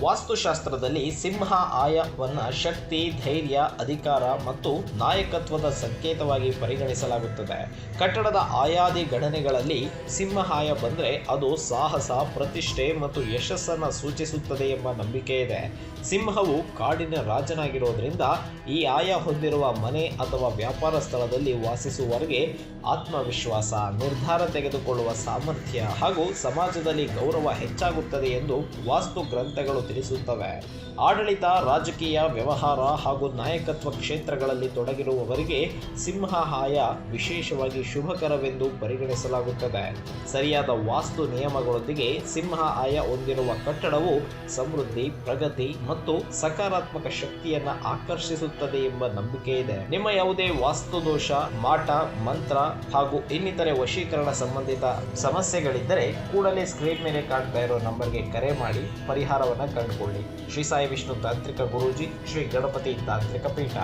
ವಾಸ್ತುಶಾಸ್ತ್ರದಲ್ಲಿ ಸಿಂಹ ಆಯವನ್ನು ಶಕ್ತಿ, ಧೈರ್ಯ, ಅಧಿಕಾರ ಮತ್ತು ನಾಯಕತ್ವದ ಸಂಕೇತವಾಗಿ ಪರಿಗಣಿಸಲಾಗುತ್ತದೆ. ಕಟ್ಟಡದ ಆಯಾದಿ ಗಣನೆಗಳಲ್ಲಿ ಸಿಂಹ ಆಯ ಬಂದರೆ ಅದು ಸಾಹಸ, ಪ್ರತಿಷ್ಠೆ ಮತ್ತು ಯಶಸ್ಸನ್ನು ಸೂಚಿಸುತ್ತದೆ ಎಂಬ ನಂಬಿಕೆ ಇದೆ. ಸಿಂಹವು ಕಾಡಿನ ರಾಜನಾಗಿರೋದ್ರಿಂದ ಈ ಆಯ ಹೊಂದಿರುವ ಮನೆ ಅಥವಾ ವ್ಯಾಪಾರ ಸ್ಥಳದಲ್ಲಿ ವಾಸಿಸುವವರಿಗೆ ಆತ್ಮವಿಶ್ವಾಸ, ನಿರ್ಧಾರ ತೆಗೆದುಕೊಳ್ಳುವ ಸಾಮರ್ಥ್ಯ ಹಾಗೂ ಸಮಾಜದಲ್ಲಿ ಗೌರವ ಹೆಚ್ಚಾಗುತ್ತದೆ ಎಂದು ವಾಸ್ತು ಗ್ರಂಥಗಳು ತಿಳಿಸುತ್ತವೆ. ಆಡಳಿತ, ರಾಜಕೀಯ, ವ್ಯವಹಾರ ಹಾಗೂ ನಾಯಕತ್ವ ಕ್ಷೇತ್ರಗಳಲ್ಲಿ ತೊಡಗಿರುವವರಿಗೆ ಸಿಂಹ ಆಯ ವಿಶೇಷವಾಗಿ ಶುಭಕರವೆಂದು ಪರಿಗಣಿಸಲಾಗುತ್ತದೆ. ಸರಿಯಾದ ವಾಸ್ತು ನಿಯಮಗಳೊಂದಿಗೆ ಸಿಂಹ ಆಯ ಹೊಂದಿರುವ ಕಟ್ಟಡವು ಸಮೃದ್ಧಿ, ಪ್ರಗತಿ ಮತ್ತು ಸಕಾರಾತ್ಮಕ ಶಕ್ತಿಯನ್ನು ಆಕರ್ಷಿಸುತ್ತದೆ ಎಂಬ ನಂಬಿಕೆ ಇದೆ. ನಿಮ್ಮ ಯಾವುದೇ ವಾಸ್ತು ದೋಷ, ಮಾಟ, ಮಂತ್ರ ಹಾಗೂ ಇನ್ನಿತರೆ ವಶೀಕರಣ ಸಂಬಂಧಿತ ಸಮಸ್ಯೆಗಳಿದ್ದರೆ ಕೂಡಲೇ ಸ್ಕ್ರೀನ್ ಮೇಲೆ ಕಾಣ್ತಾ ಇರೋ ನಂಬರ್ಗೆ ಕರೆ ಮಾಡಿ ಪರಿಹಾರವನ್ನು ಕಂಡುಕೊಳ್ಳಿ. ಶ್ರೀ ಸಾಯಿ ವಿಷ್ಣು ತಾಂತ್ರಿಕ ಗುರೂಜಿ, ಶ್ರೀ ಗಣಪತಿ ತಾಂತ್ರಿಕ ಪೀಠ.